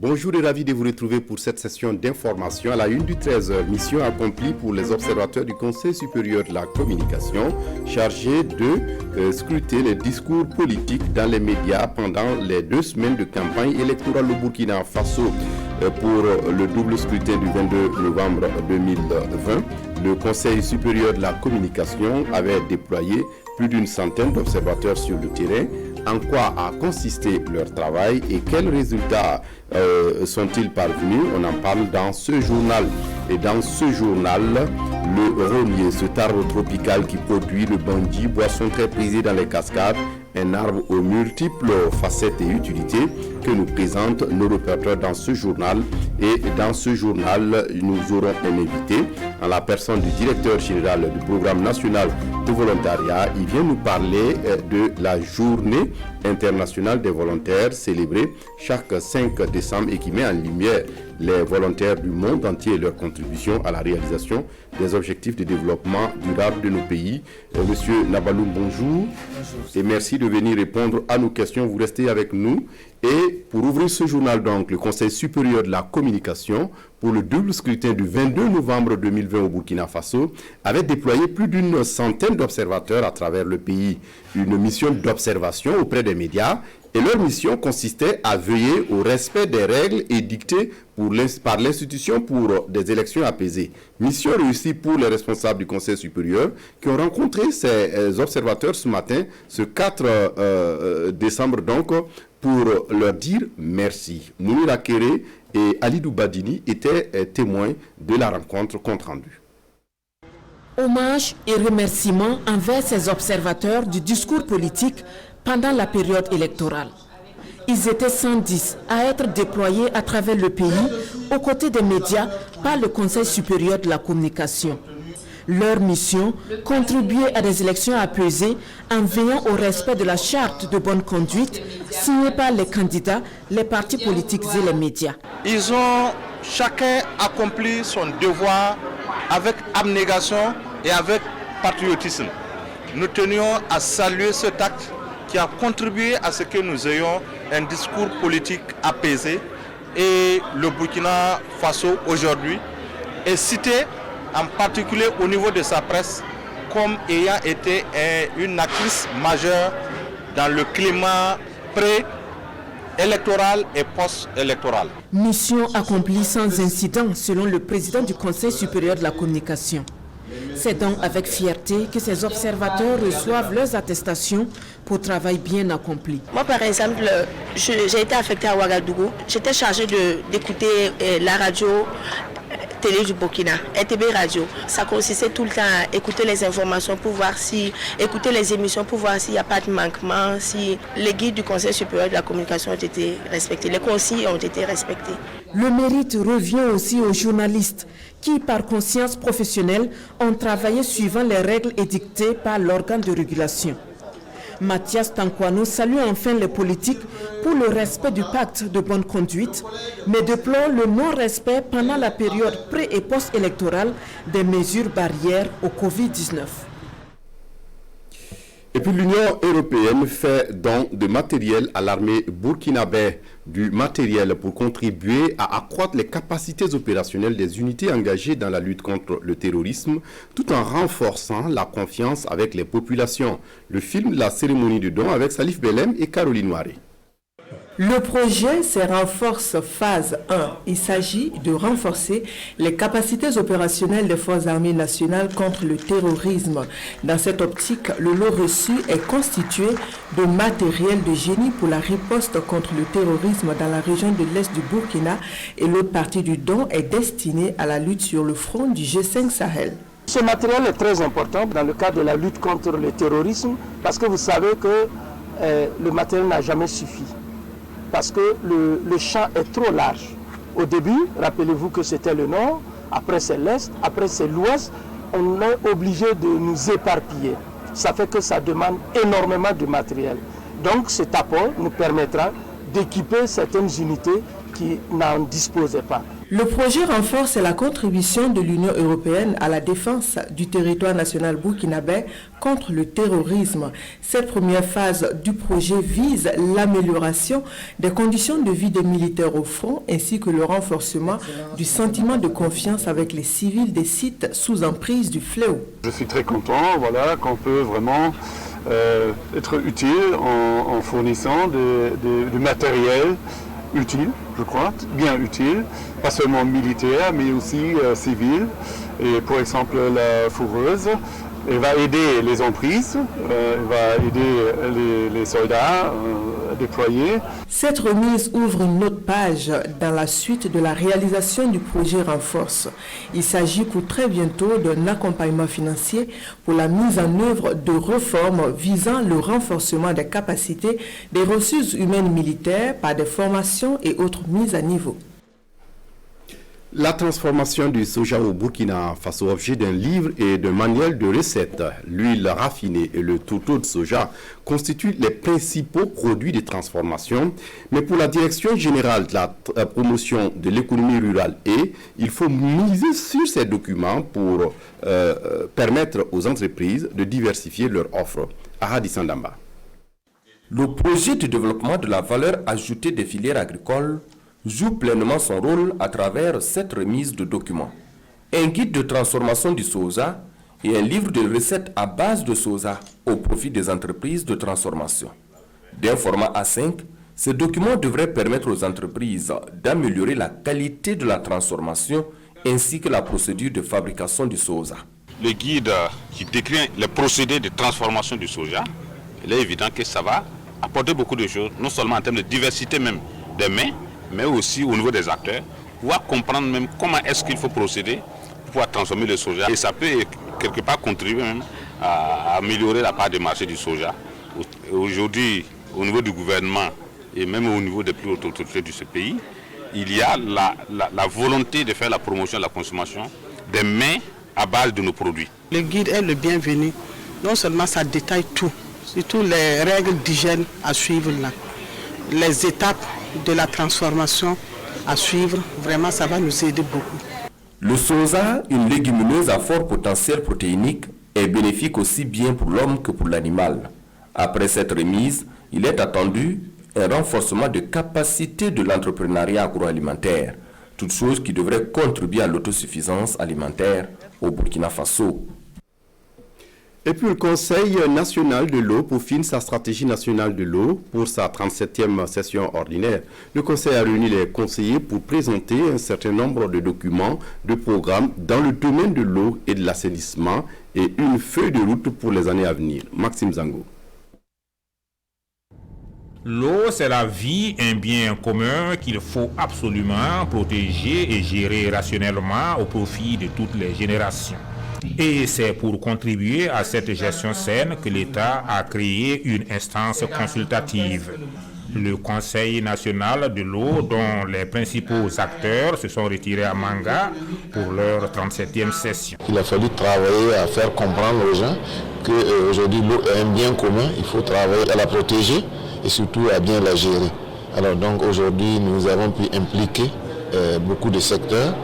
Bonjour et ravi de vous retrouver pour cette session d'information à la une du 13h. Mission accomplie pour les observateurs du Conseil supérieur de la communication, chargés de scruter les discours politiques dans les médias pendant les 2 semaines de campagne électorale au Burkina Faso. Pour le double scrutin du 22 novembre 2020, le Conseil supérieur de la communication avait déployé plus d'une centaine d'observateurs sur le terrain. En quoi a consisté leur travail et quels résultats sont-ils parvenus? On en parle dans ce journal. Et dans ce journal, le rognier, cet arbre tropical qui produit le bandi, boisson très prisée dans les cascades, un arbre aux multiples facettes et utilités que nous présentent nos reporters dans ce journal. Et dans ce journal, nous aurons un invité en la personne du directeur général du programme national de volontariat. Il vient nous parler de la journée internationale des volontaires célébrée chaque 5 décembre et qui met en lumière les volontaires du monde entier et leur contribution à la réalisation des objectifs de développement durable de nos pays. Monsieur Nabaloum, bonjour. Et merci de venir répondre à nos questions. Vous restez avec nous. Et pour ouvrir ce journal, donc, le Conseil supérieur de la communication, pour le double scrutin du 22 novembre 2020 au Burkina Faso, avait déployé plus d'une centaine d'observateurs à travers le pays. Une mission d'observation auprès des médias. Et leur mission consistait à veiller au respect des règles édictées par l'institution pour des élections apaisées. Mission réussie pour les responsables du Conseil supérieur qui ont rencontré ces observateurs ce matin, ce 4 décembre donc, pour leur dire merci. Mounir Akere et Alidou Badini étaient témoins de la rencontre compte rendue. Hommage et remerciements envers ces observateurs du discours politique pendant la période électorale. Ils étaient 110 à être déployés à travers le pays aux côtés des médias par le Conseil supérieur de la communication. Leur mission, contribuer à des élections apaisées en veillant au respect de la charte de bonne conduite signée par les candidats, les partis politiques et les médias. Ils ont chacun accompli son devoir avec abnégation et avec patriotisme. Nous tenions à saluer cet acte qui a contribué à ce que nous ayons un discours politique apaisé. Et le Burkina Faso aujourd'hui est cité en particulier au niveau de sa presse comme ayant été une actrice majeure dans le climat pré-électoral et post-électoral. Mission accomplie sans incident selon le président du Conseil supérieur de la communication. C'est donc avec fierté que ces observateurs reçoivent leurs attestations pour travail bien accompli. Moi, par exemple, j'ai été affectée à Ouagadougou. J'étais chargée d'écouter la radio télé du Burkina, RTB Radio. Ça consistait tout le temps à écouter les informations pour voir écouter les émissions pour voir s'il n'y a pas de manquement, si les guides du Conseil supérieur de la communication ont été respectés, les consignes ont été respectées. Le mérite revient aussi aux journalistes qui, par conscience professionnelle, ont travaillé suivant les règles édictées par l'organe de régulation. Mathias Tankwano salue enfin les politiques pour le respect du pacte de bonne conduite, mais déplore le non-respect pendant la période pré- et post-électorale des mesures barrières au Covid-19. Et puis l'Union européenne fait don de matériel à l'armée burkinabé, du matériel pour contribuer à accroître les capacités opérationnelles des unités engagées dans la lutte contre le terrorisme, tout en renforçant la confiance avec les populations. Le film La cérémonie de don avec Salif Belem et Caroline Noiré. Le projet, c'est Renforce phase 1. Il s'agit de renforcer les capacités opérationnelles des forces armées nationales contre le terrorisme. Dans cette optique, le lot reçu est constitué de matériel de génie pour la riposte contre le terrorisme dans la région de l'Est du Burkina et l'autre partie du don est destinée à la lutte sur le front du G5 Sahel. Ce matériel est très important dans le cadre de la lutte contre le terrorisme parce que vous savez que le matériel n'a jamais suffi. Parce que le champ est trop large. Au début, rappelez-vous que c'était le nord, après c'est l'est, après c'est l'ouest. On est obligé de nous éparpiller. Ça fait que ça demande énormément de matériel. Donc cet apport nous permettra d'équiper certaines unités qui n'en disposaient pas. Le projet renforce la contribution de l'Union européenne à la défense du territoire national burkinabé contre le terrorisme. Cette première phase du projet vise l'amélioration des conditions de vie des militaires au front ainsi que le renforcement du sentiment de confiance avec les civils des sites sous emprise du fléau. Je suis très content qu'on peut vraiment être utile en fournissant du matériel utile, je crois, bien utile, pas seulement militaire, mais aussi civil. Et pour exemple, la fourreuse, elle va aider les emprises, elle va aider les soldats déployés. Cette remise ouvre une autre page dans la suite de la réalisation du projet Renforce. Il s'agit pour très bientôt d'un accompagnement financier pour la mise en œuvre de réformes visant le renforcement des capacités des ressources humaines militaires par des formations et autres mises à niveau. La transformation du soja au Burkina Faso, objet d'un livre et d'un manuel de recettes, l'huile raffinée et le tourteau de soja constituent les principaux produits de transformation. Mais pour la Direction générale de la promotion de l'économie rurale, il faut miser sur ces documents pour permettre aux entreprises de diversifier leur offre. Ahadi Sandamba. Le projet de développement de la valeur ajoutée des filières agricoles joue pleinement son rôle à travers cette remise de documents. Un guide de transformation du soja et un livre de recettes à base de soja au profit des entreprises de transformation. D'un format A5, ces documents devraient permettre aux entreprises d'améliorer la qualité de la transformation ainsi que la procédure de fabrication du soja. Le guide qui décrit les procédés de transformation du soja, il est évident que ça va apporter beaucoup de choses, non seulement en termes de diversité même des mets, mais aussi au niveau des acteurs, pouvoir comprendre même comment est-ce qu'il faut procéder pour pouvoir transformer le soja. Et ça peut quelque part contribuer même à améliorer la part de marché du soja. Aujourd'hui, au niveau du gouvernement et même au niveau des plus hautes autorités de ce pays, il y a la volonté de faire la promotion de la consommation des mets à base de nos produits. Le guide est le bienvenu. Non seulement ça détaille tout, surtout les règles d'hygiène à suivre là, les étapes de la transformation à suivre, vraiment ça va nous aider beaucoup. Le soja, une légumineuse à fort potentiel protéinique, est bénéfique aussi bien pour l'homme que pour l'animal. Après cette remise, il est attendu un renforcement de capacité de l'entrepreneuriat agroalimentaire, toute chose qui devrait contribuer à l'autosuffisance alimentaire au Burkina Faso. Et puis le Conseil national de l'eau peaufine sa stratégie nationale de l'eau pour sa 37e session ordinaire. Le Conseil a réuni les conseillers pour présenter un certain nombre de documents, de programmes dans le domaine de l'eau et de l'assainissement et une feuille de route pour les années à venir. Maxime Zango. L'eau, c'est la vie, un bien commun qu'il faut absolument protéger et gérer rationnellement au profit de toutes les générations. Et c'est pour contribuer à cette gestion saine que l'État a créé une instance consultative. Le Conseil national de l'eau, dont les principaux acteurs se sont retirés à Manga pour leur 37e session. Il a fallu travailler à faire comprendre aux gens qu'aujourd'hui l'eau est un bien commun, il faut travailler à la protéger et surtout à bien la gérer. Alors donc aujourd'hui nous avons pu impliquer beaucoup de secteurs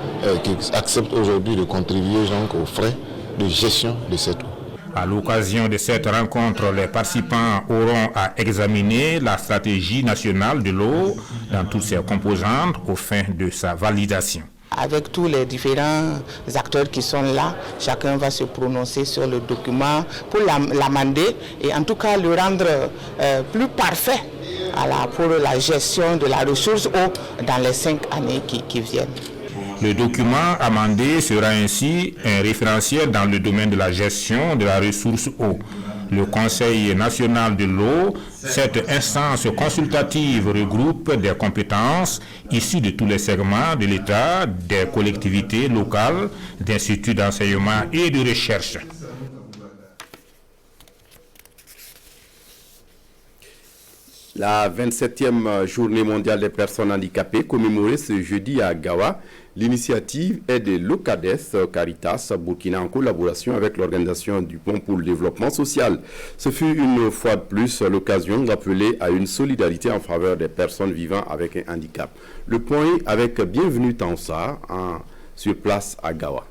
qui acceptent aujourd'hui de contribuer donc aux frais de gestion de cette eau. À l'occasion de cette rencontre, les participants auront à examiner la stratégie nationale de l'eau dans toutes ses composantes aux fins de sa validation. Avec tous les différents acteurs qui sont là, chacun va se prononcer sur le document pour l'amender et en tout cas le rendre plus parfait pour la gestion de la ressource eau dans les 5 années qui viennent. Le document amendé sera ainsi un référentiel dans le domaine de la gestion de la ressource eau. Le Conseil national de l'eau, cette instance consultative regroupe des compétences issues de tous les segments de l'État, des collectivités locales, d'instituts d'enseignement et de recherche. La 27e journée mondiale des personnes handicapées commémorée ce jeudi à Gawa. L'initiative est de l'OCADES Caritas Burkina en collaboration avec l'organisation du Pont pour le développement social. Ce fut une fois de plus l'occasion d'appeler à une solidarité en faveur des personnes vivant avec un handicap. Le point avec Bienvenue Tansa sur place à Gawa.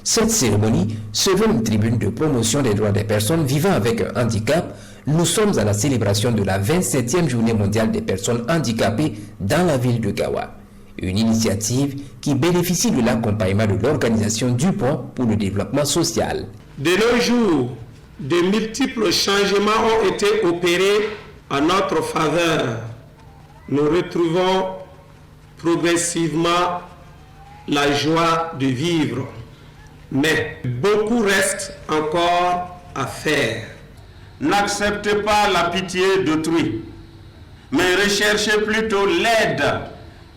Cette cérémonie se veut une tribune de promotion des droits des personnes vivant avec un handicap. Nous sommes à la célébration de la 27e journée mondiale des personnes handicapées dans la ville de Gawa. Une initiative qui bénéficie de l'accompagnement de l'organisation du Pont pour le développement social. De nos jours, de multiples changements ont été opérés en notre faveur. Nous retrouvons progressivement la joie de vivre. Mais beaucoup reste encore à faire. N'acceptez pas la pitié d'autrui, mais recherchez plutôt l'aide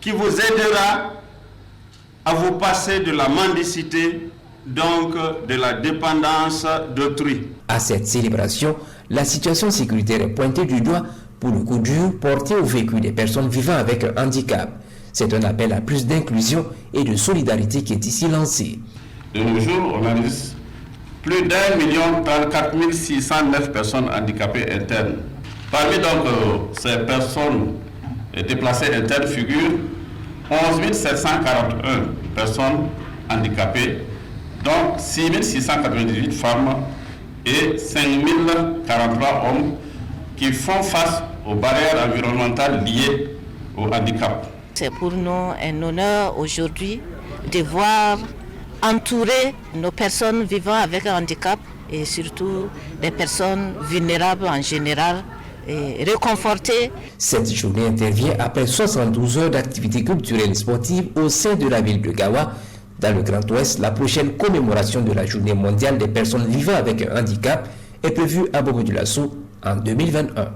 qui vous aidera à vous passer de la mendicité, donc de la dépendance d'autrui. À cette célébration, la situation sécuritaire est pointée du doigt pour le coup dur porté au vécu des personnes vivant avec un handicap. C'est un appel à plus d'inclusion et de solidarité qui est ici lancé. De nos jours, on enregistre plus d'1 609 personnes handicapées internes. Parmi donc ces personnes déplacées internes figurent 11 741 personnes handicapées, dont 6 698 femmes et 5 043 hommes qui font face aux barrières environnementales liées au handicap. C'est pour nous un honneur aujourd'hui de voir entourer nos personnes vivant avec un handicap et surtout les personnes vulnérables en général et réconforter. Cette journée intervient après 72 heures d'activités culturelles et sportives au sein de la ville de Gawa. Dans le Grand Ouest, la prochaine commémoration de la journée mondiale des personnes vivant avec un handicap est prévue à Bobo-Dioulasso en 2021.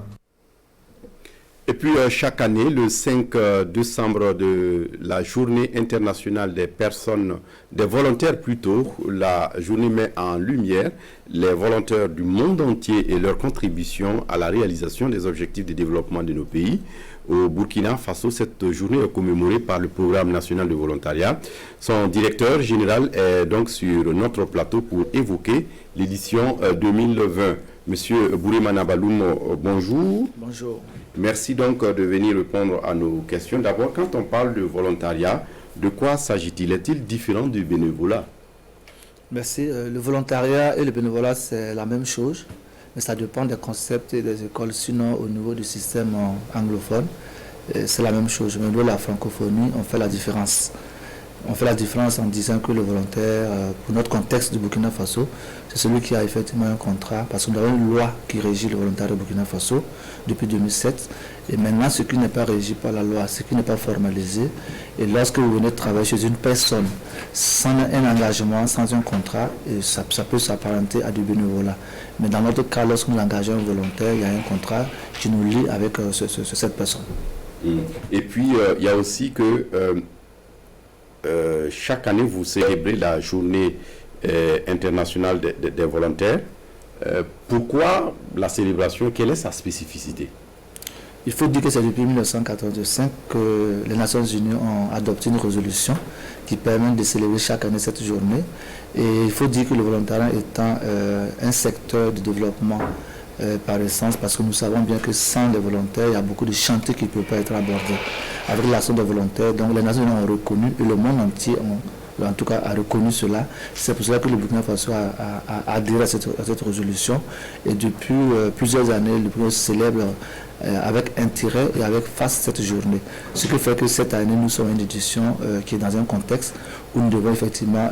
Et puis chaque année, le 5 décembre de la journée internationale des personnes, des volontaires plutôt, la journée met en lumière les volontaires du monde entier et leur contribution à la réalisation des objectifs de développement de nos pays. Au Burkina Faso, cette journée est commémorée par le Programme national de volontariat. Son directeur général est donc sur notre plateau pour évoquer l'édition 2020. Monsieur Bourema Baloum, bonjour. Bonjour. Merci donc de venir répondre à nos questions. D'abord, quand on parle de volontariat, de quoi s'agit-il? Est-il différent du bénévolat? Merci. Le volontariat et le bénévolat, c'est la même chose, mais ça dépend des concepts et des écoles. Sinon, au niveau du système anglophone, c'est la même chose. Mais au niveau de la francophonie, on fait la différence. On fait la différence en disant que le volontaire, pour notre contexte du Burkina Faso, c'est celui qui a effectivement un contrat, parce qu'on a une loi qui régit le volontariat au Burkina Faso depuis 2007. Et maintenant, ce qui n'est pas régi par la loi, ce qui n'est pas formalisé, et lorsque vous venez travailler chez une personne sans un engagement, sans un contrat, et ça peut s'apparenter à du bénévolat. Mais dans notre cas, lorsque nous engageons un volontaire, il y a un contrat qui nous lie avec cette personne. Et puis, il y a aussi que chaque année, vous célébrez la journée internationale des volontaires. Pourquoi la célébration? Quelle est sa spécificité? Il faut dire que c'est depuis 1985 que les Nations Unies ont adopté une résolution qui permet de célébrer chaque année cette journée. Et il faut dire que le volontariat étant un secteur de développement par essence, parce que nous savons bien que sans les volontaires, il y a beaucoup de chantiers qui ne peuvent pas être abordés. Avec l'action des volontaires, donc les Nations Unies ont reconnu, et le monde entier en tout cas a reconnu cela. C'est pour cela que le Burkina Faso a adhéré à cette résolution. Et depuis plusieurs années, le Burkina Faso célèbre avec intérêt et avec face cette journée. Ce qui fait que cette année, nous sommes une édition qui est dans un contexte où nous devons effectivement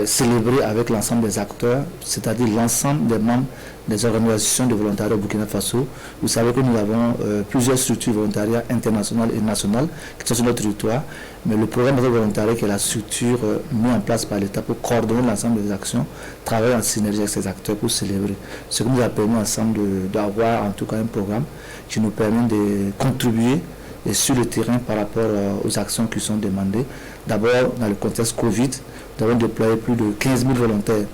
célébrer avec l'ensemble des acteurs, c'est-à-dire l'ensemble des membres des organisations de volontariat au Burkina Faso. Vous savez que nous avons plusieurs structures volontariat internationales et nationales qui sont sur notre territoire, mais le programme de volontariat, qui est la structure mise en place par l'État pour coordonner l'ensemble des actions, travaille en synergie avec ces acteurs pour célébrer. Ce qui nous a permis ensemble d'avoir en tout cas un programme qui nous permet de contribuer et sur le terrain par rapport aux actions qui sont demandées. D'abord, dans le contexte Covid, nous avons déployé plus de 15 000 volontaires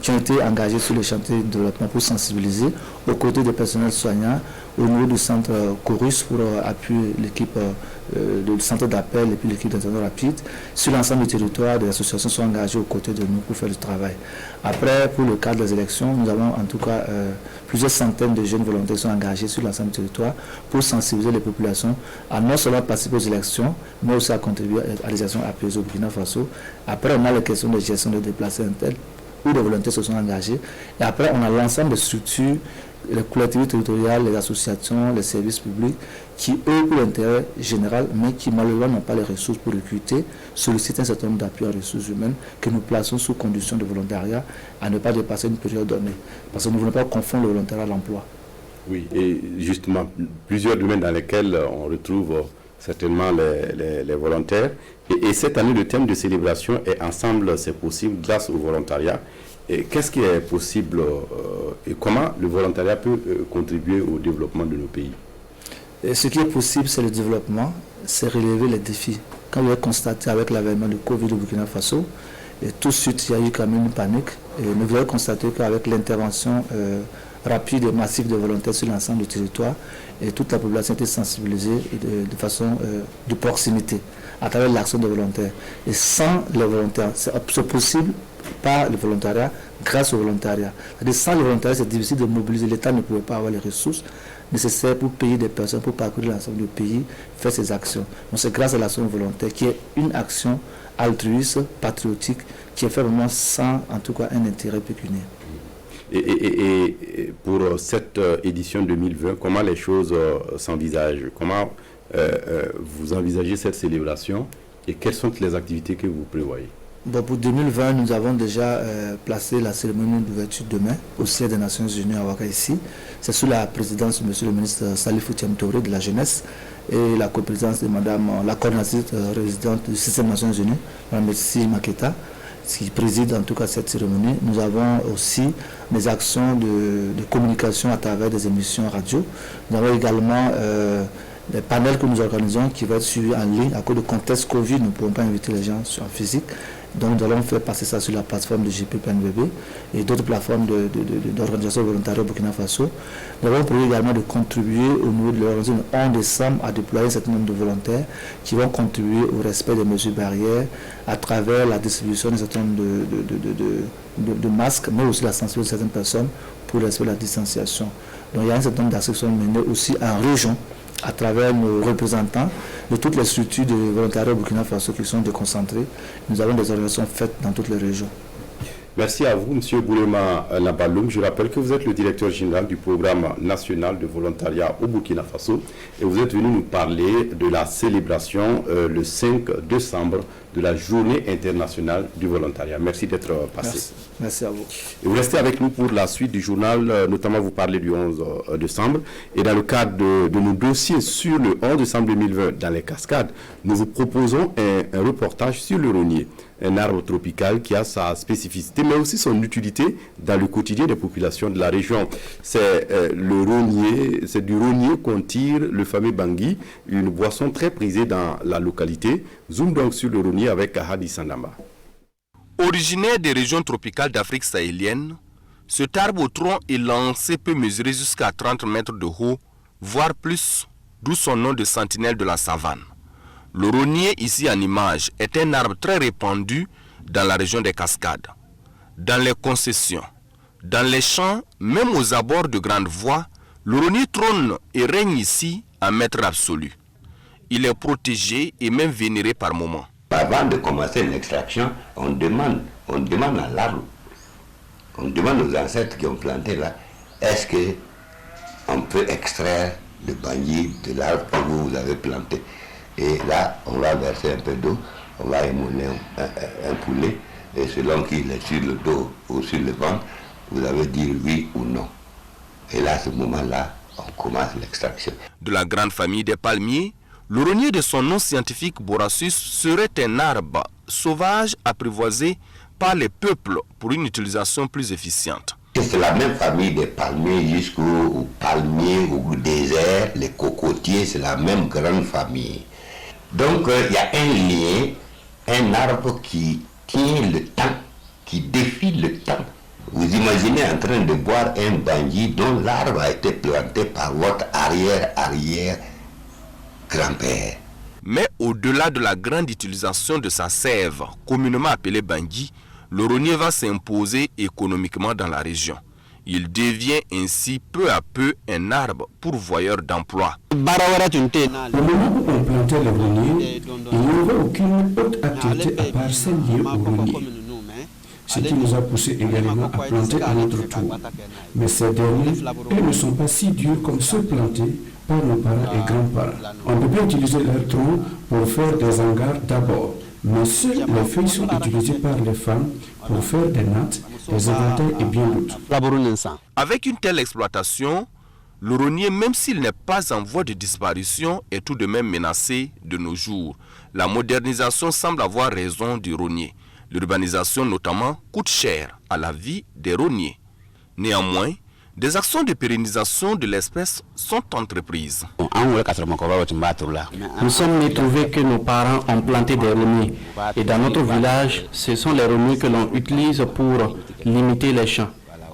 qui ont été engagés sur le chantier de développement pour sensibiliser aux côtés des personnels soignants au niveau du centre Chorus pour appuyer l'équipe du centre d'appel et puis l'équipe d'intervention rapide. Sur l'ensemble du territoire, des associations sont engagées aux côtés de nous pour faire du travail. Après, pour le cadre des élections, nous avons en tout cas plusieurs centaines de jeunes volontaires qui sont engagés sur l'ensemble du territoire pour sensibiliser les populations à non seulement participer aux élections, mais aussi à contribuer à des actions apaisées au Burkina Faso. Après, on a les questions de gestion de déplacés internes, où les volontaires se sont engagés. Et après, on a l'ensemble des structures, les collectivités territoriales, les associations, les services publics, qui eux pour l'intérêt général, mais qui malheureusement n'ont pas les ressources pour recruter, sollicitent un certain nombre d'appuis en ressources humaines que nous plaçons sous condition de volontariat à ne pas dépasser une période donnée. Parce que nous ne voulons pas confondre le volontariat à l'emploi. Oui, et justement, plusieurs domaines dans lesquels on retrouve certainement les volontaires. Et cette année, le thème de célébration est Ensemble, c'est possible grâce au volontariat. Qu'est-ce qui est possible et comment le volontariat peut contribuer au développement de nos pays? Et ce qui est possible, c'est le développement, c'est relever les défis. Quand vous avez constaté avec l'avènement du Covid au Burkina Faso, et tout de suite, il y a eu quand même une panique. Et nous avons constaté qu'avec l'intervention rapide et massive des volontaires sur l'ensemble du territoire, et toute la population était sensibilisée de façon de proximité à travers l'action des volontaires. Et sans les volontaires, c'est possible par le volontariat, grâce au volontariat. C'est-à-dire, sans le volontariat, c'est difficile de mobiliser. L'État ne pouvait pas avoir les ressources nécessaires pour payer des personnes, pour parcourir l'ensemble du pays, faire ces actions. Donc c'est grâce à l'action volontaire qui est une action altruiste, patriotique, qui est fait vraiment sans, en tout cas, un intérêt pécuniaire. Et pour cette édition 2020, comment les choses s'envisagent? Comment vous envisagez cette célébration et quelles sont les activités que vous prévoyez? Bon, pour 2020, nous avons déjà placé la cérémonie d'ouverture demain au siège des Nations Unies à Ouaga ici. C'est sous la présidence de M. le ministre Salifou Thiam Touré de la jeunesse et la coprésidence de Madame la coordinatrice résidente du système des Nations Unies, Mme Messi Maketa, qui préside en tout cas cette cérémonie. Nous avons aussi des actions de communication à travers des émissions radio. Nous avons également des panels que nous organisons qui vont être suivis en ligne. À cause du contexte Covid, nous ne pouvons pas inviter les gens en physique. Donc nous allons faire passer ça sur la plateforme de GPPNBB et d'autres plateformes d'organisations volontaires au Burkina Faso. Nous avons prévu également de contribuer au niveau de l'organisation le 11 décembre à déployer un certain nombre de volontaires qui vont contribuer au respect des mesures barrières à travers la distribution d'un certain nombre de masques, mais aussi la sensibilisation de certaines personnes pour le respect de la distanciation. Donc il y a un certain nombre d'actions qui sont menées aussi en région à travers nos représentants de toutes les structures de volontariat au Burkina Faso qui sont déconcentrées. Nous avons des organisations faites dans toutes les régions. Merci à vous, M. Boulema Nabaloum. Je rappelle que vous êtes le directeur général du programme national de volontariat au Burkina Faso et vous êtes venu nous parler de la célébration le 5 décembre de la journée internationale du volontariat. Merci d'être passé. Merci à vous. Et vous restez avec nous pour la suite du journal, notamment vous parlez du 11 décembre. Et dans le cadre de nos dossiers sur le 11 décembre 2020 dans les Cascades, nous vous proposons un reportage sur le rognier, un arbre tropical qui a sa spécificité, mais aussi son utilité dans le quotidien des populations de la région. C'est le rognier, c'est du rognier qu'on tire le fameux bangui, une boisson très prisée dans la localité. Zoom donc sur le rognier avec Hadi Sandamba. Originaire des régions tropicales d'Afrique sahélienne, cet arbre au tronc élancé peut mesurer jusqu'à 30 mètres de haut, voire plus, d'où son nom de sentinelle de la savane. Le rognier, ici en image, est un arbre très répandu dans la région des Cascades. Dans les concessions, dans les champs, même aux abords de grandes voies, le rognier trône et règne ici en maître absolu. Il est protégé et même vénéré par moments. Avant de commencer l'extraction, on demande à l'arbre, on demande aux ancêtres qui ont planté là, est-ce qu'on peut extraire le bangui de l'arbre que vous avez planté? Et là, on va verser un peu d'eau, on va émouler un poulet, et selon qu'il est sur le dos ou sur le ventre, vous avez dit oui ou non. Et là, à ce moment-là, on commence l'extraction. De la grande famille des palmiers, le rognier de son nom scientifique Borassus serait un arbre sauvage apprivoisé par les peuples pour une utilisation plus efficiente. C'est la même famille des palmiers jusqu'aux palmiers, au désert, les cocotiers, c'est la même grande famille. Donc il y a un lien, un arbre qui tient le temps, qui défie le temps. Vous imaginez en train de boire un bangui dont l'arbre a été planté par votre arrière-grand-père. Mais au-delà de la grande utilisation de sa sève, communément appelée bangui, le rognier va s'imposer économiquement dans la région. Il devient ainsi peu à peu un arbre pourvoyeur d'emploi. Au moment où on plantait le rognier, il n'y avait aucune autre activité à part celle liée au rognier, ce qui nous a poussé également à planter à notre tour. Mais ces derniers, elles ne sont pas si durs comme ceux plantés par nos parents et grands-parents. On peut bien utiliser leurs troncs pour faire des hangars d'abord, mais seules les feuilles sont utilisées par les femmes pour faire des nattes, des éventails et bien d'autres. Avec une telle exploitation, le rognier, même s'il n'est pas en voie de disparition, est tout de même menacé de nos jours. La modernisation semble avoir raison du rognier. L'urbanisation notamment coûte cher à la vie des rogniers. Néanmoins, des actions de pérennisation de l'espèce sont entreprises. Nous sommes trouvés que nos parents ont planté des rogniers. Et dans notre village, ce sont les rogniers que l'on utilise pour limiter les champs.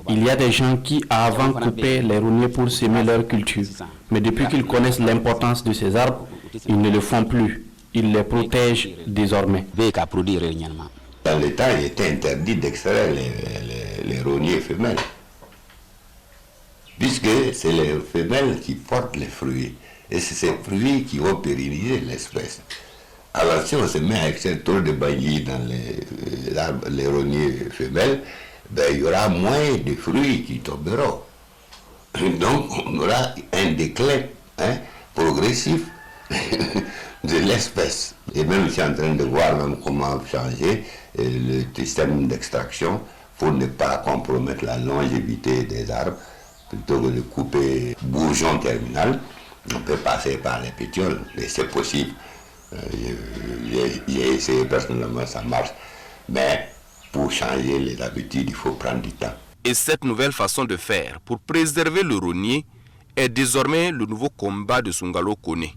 Il y a des gens qui avant coupaient les rogniers pour semer leur culture. Mais depuis qu'ils connaissent l'importance de ces arbres, ils ne le font plus. Ils les protègent désormais. Dans le temps, il était interdit d'extraire les rogniers femelles, puisque c'est les femelles qui portent les fruits, et c'est ces fruits qui vont pérenniser l'espèce. Alors si on se met avec cette tour de bangui dans les rogniers femelles, ben, il y aura moins de fruits qui tomberont. Donc on aura un déclin progressif de l'espèce. Et même je suis en train de voir même comment changer le système d'extraction pour ne pas compromettre la longévité des arbres. Plutôt que de couper bourgeon terminal, on peut passer par les pétioles, et c'est possible. J'ai essayé personnellement, ça marche. Mais pour changer les habitudes, il faut prendre du temps. Et cette nouvelle façon de faire pour préserver le rognier est désormais le nouveau combat de Sungalo Kone.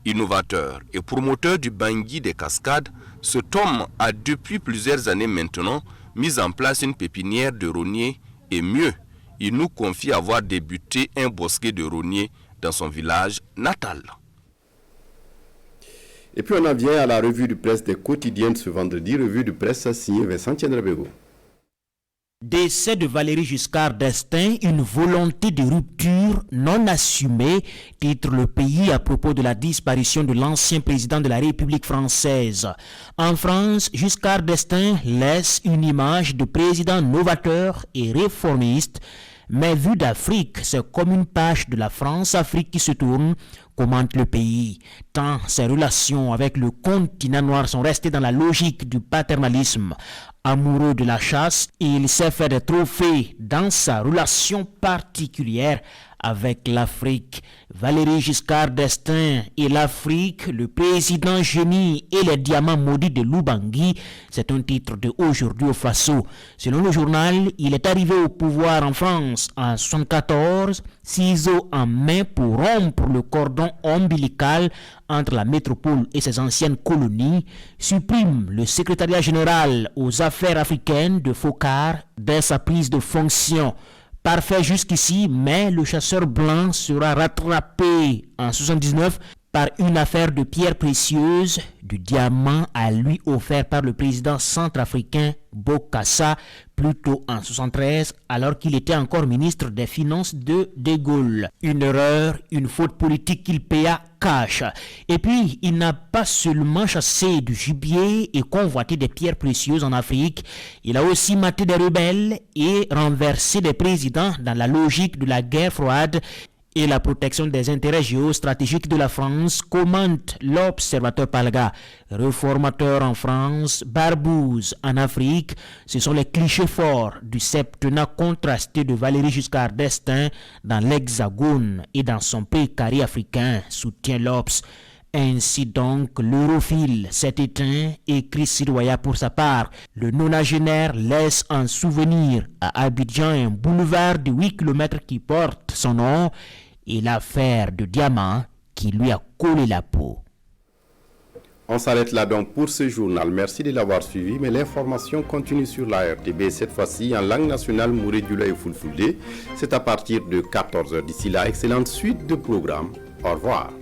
Innovateur et promoteur du bangui des cascades, cet homme a depuis plusieurs années maintenant mis en place une pépinière de rognier et mieux, il nous confie avoir débuté un bosquet de rognier dans son village natal. Et puis on en vient à la revue de presse des quotidiens de ce vendredi, revue de presse signée Vincent Tiendrebego. Décès de Valéry Giscard d'Estaing, une volonté de rupture non assumée, titre Le Pays à propos de la disparition de l'ancien président de la République française. En France, Giscard d'Estaing laisse une image de président novateur et réformiste, mais vu d'Afrique, c'est comme une page de la France-Afrique qui se tourne, commente Le Pays, tant ses relations avec le continent noir sont restées dans la logique du paternalisme. Amoureux de la chasse, il s'est fait des trophées dans sa relation particulière avec l'Afrique. Valéry Giscard d'Estaing et l'Afrique, le président génie et les diamants maudits de Lubangui, c'est un titre de Aujourd'hui au Faso. Selon le journal, il est arrivé au pouvoir en France en 1974, ciseaux en main pour rompre le cordon ombilical entre la métropole et ses anciennes colonies, supprime le secrétariat général aux affaires africaines de Focard dès sa prise de fonction. Parfait jusqu'ici, mais le chasseur blanc sera rattrapé en 1979 par une affaire de pierres précieuses, du diamant à lui offert par le président centrafricain Bokassa, plus tôt en 1973, alors qu'il était encore ministre des Finances de De Gaulle. Une erreur, une faute politique qu'il paya cash. Et puis, il n'a pas seulement chassé du gibier et convoité des pierres précieuses en Afrique, il a aussi maté des rebelles et renversé des présidents dans la logique de la guerre froide et la protection des intérêts géostratégiques de la France, commente l'observateur Palga. Réformateur en France, barbouze en Afrique, ce sont les clichés forts du septennat contrasté de Valéry Giscard d'Estaing dans l'Hexagone et dans son pays carré africain, soutient l'Obs. Ainsi donc, l'europhile s'est éteint, écrit Sidoya pour sa part. Le nonagénaire laisse en souvenir à Abidjan un boulevard de 8 km qui porte son nom et l'affaire de diamant qui lui a collé la peau. On s'arrête là donc pour ce journal. Merci de l'avoir suivi, mais l'information continue sur la RTB, cette fois-ci en langue nationale Mouré Dioula et Fulfulde. C'est à partir de 14h. D'ici là, excellente suite de programmes. Au revoir.